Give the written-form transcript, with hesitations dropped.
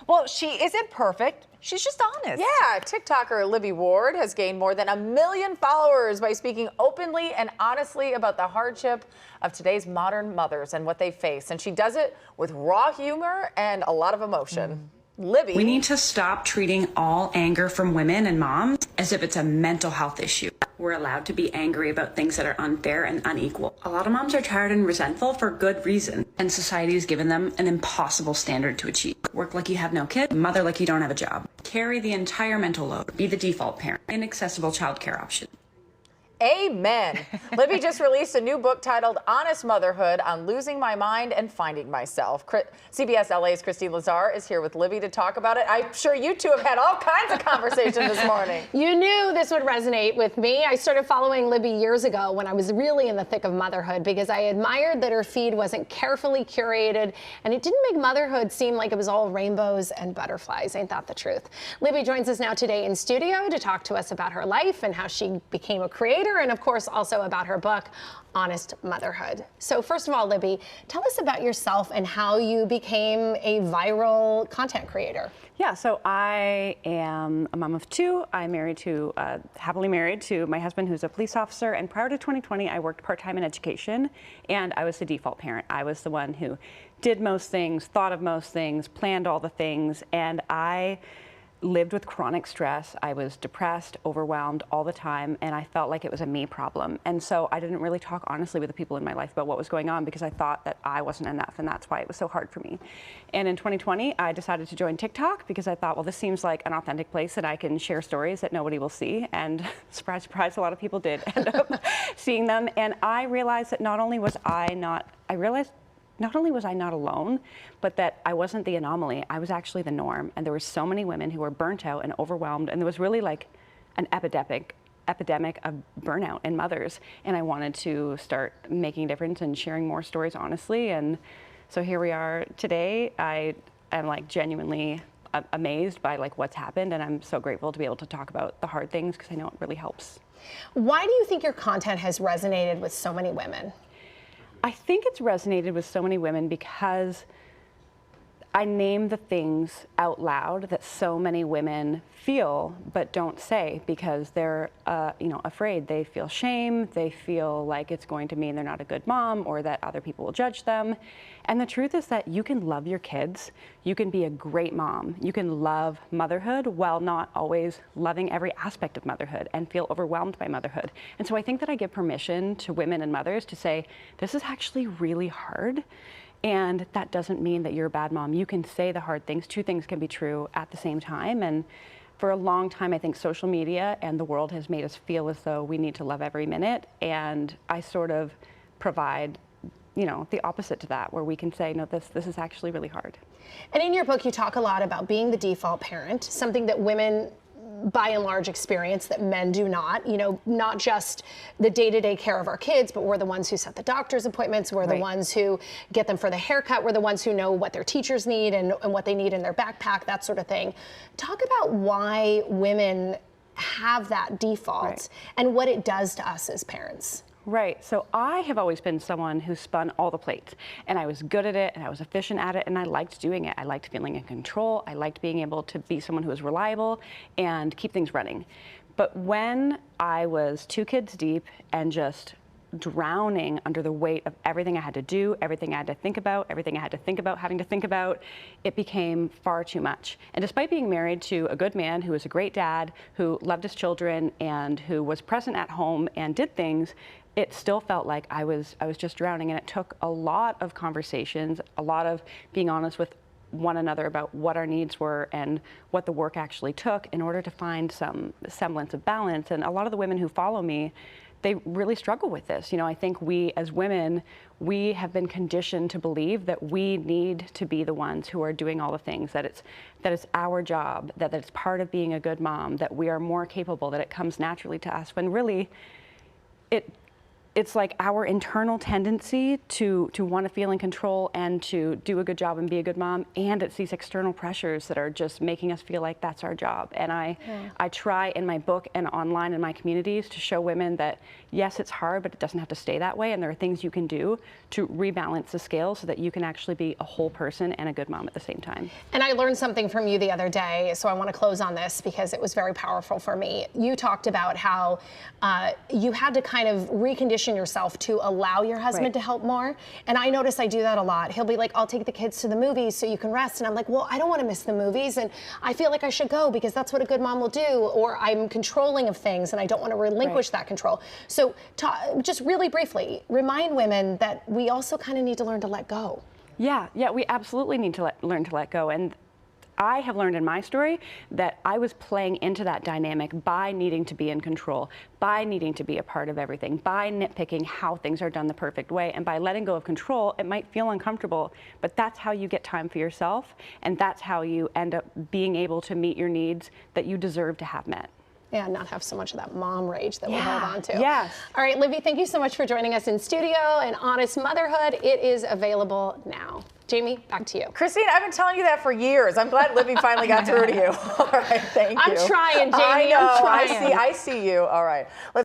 Well, she isn't perfect. She's just honest. Yeah, TikToker Libby Ward has gained more than 1 million followers by speaking openly and honestly about the hardship of today's modern mothers and what they face. And she does it with raw humor and a lot of emotion. Libby. We need to stop treating all anger from women and moms as if it's a mental health issue. We're allowed to be angry about things that are unfair and unequal. A lot of moms are tired and resentful for good reason, and society has given them an impossible standard to achieve. Work like you have no kid, mother like you don't have a job. Carry the entire mental load, be the default parent, inaccessible childcare option. Amen. Libby just released a new book titled Honest Motherhood on Losing My Mind and Finding Myself. CBS LA's Christine Lazar is here with Libby to talk about it. I'm sure you two have had all kinds of conversations this morning. You knew this would resonate with me. I started following Libby years ago when I was really in the thick of motherhood because I admired that her feed wasn't carefully curated and it didn't make motherhood seem like it was all rainbows and butterflies. Ain't that the truth? Libby joins us now today in studio to talk to us about her life and how she became a creator, and of course also about her book, Honest Motherhood. So first of all, Libby, tell us about yourself and how you became a viral content creator. Yeah, so I am a mom of two. I'm happily married to my husband, who's a police officer, and prior to 2020, I worked part-time in education, and I was the default parent. I was the one who did most things, thought of most things, planned all the things, and I lived with chronic stress. I was depressed, overwhelmed all the time, and I felt like it was a me problem. And so I didn't really talk honestly with the people in my life about what was going on because I thought that I wasn't enough, and that's why it was so hard for me. And in 2020, I decided to join TikTok because I thought, well, this seems like an authentic place that I can share stories that nobody will see. And surprise, surprise, a lot of people did end up seeing them. And I realized that not only was I not alone, but that I wasn't the anomaly. I was actually the norm. And there were so many women who were burnt out and overwhelmed. And there was really like an epidemic of burnout in mothers. And I wanted to start making a difference and sharing more stories honestly. And so here we are today. I am like genuinely amazed by like what's happened. And I'm so grateful to be able to talk about the hard things because I know it really helps. Why do you think your content has resonated with so many women? I think it's resonated with so many women because I name the things out loud that so many women feel but don't say because they're afraid. They feel shame, they feel like it's going to mean they're not a good mom or that other people will judge them. And the truth is that you can love your kids, you can be a great mom, you can love motherhood while not always loving every aspect of motherhood and feel overwhelmed by motherhood. And so I think that I give permission to women and mothers to say, this is actually really hard. And that doesn't mean that you're a bad mom. You can say the hard things. Two things can be true at the same time. And for a long time, I think social media and the world has made us feel as though we need to love every minute. And I sort of provide, the opposite to that, where we can say, no, this is actually really hard. And in your book, you talk a lot about being the default parent, something that women by and large experience that men do not, not just the day-to-day care of our kids, but we're the ones who set the doctor's appointments, we're the ones who get them for the haircut, we're the ones who know what their teachers need and what they need in their backpack, that sort of thing. Talk about why women have that default and what it does to us as parents. Right. So I have always been someone who spun all the plates, and I was good at it and I was efficient at it and I liked doing it. I liked feeling in control. I liked being able to be someone who was reliable and keep things running. But when I was 2 kids deep and just drowning under the weight of everything I had to do, everything I had to think about, everything I had to think about having to think about, it became far too much. And despite being married to a good man who was a great dad, who loved his children and who was present at home and did things, it still felt like I was just drowning. And it took a lot of conversations, a lot of being honest with one another about what our needs were and what the work actually took in order to find some semblance of balance. And a lot of the women who follow me, they really struggle with this. I think we as women, we have been conditioned to believe that we need to be the ones who are doing all the things, that it's our job, that it's part of being a good mom, that we are more capable, that it comes naturally to us, when really it's like our internal tendency to want to feel in control and to do a good job and be a good mom, and it's these external pressures that are just making us feel like that's our job. And I try in my book and online in my communities to show women that yes, it's hard, but it doesn't have to stay that way, and there are things you can do to rebalance the scale so that you can actually be a whole person and a good mom at the same time. And I learned something from you the other day, so I want to close on this because it was very powerful for me. You talked about how you had to kind of recondition yourself to allow your husband to help more. And I notice I do that a lot. He'll be like, I'll take the kids to the movies so you can rest. And I'm like, well, I don't want to miss the movies. And I feel like I should go because that's what a good mom will do. Or I'm controlling of things and I don't want to relinquish that control. So just really briefly, remind women that we also kind of need to learn to let go. Yeah, we absolutely need to learn to let go. And I have learned in my story that I was playing into that dynamic by needing to be in control, by needing to be a part of everything, by nitpicking how things are done the perfect way. And by letting go of control, it might feel uncomfortable, but that's how you get time for yourself. And that's how you end up being able to meet your needs that you deserve to have met. Yeah, not have so much of that mom rage that we hold on to. Yes. All right, Libby, thank you so much for joining us in studio. And Honest Motherhood, it is available now. Jamie, back to you. Christine, I've been telling you that for years. I'm glad Libby finally got through to you. All right, thank you. I'm trying, Jamie. I know. I'm trying. I see you. All right.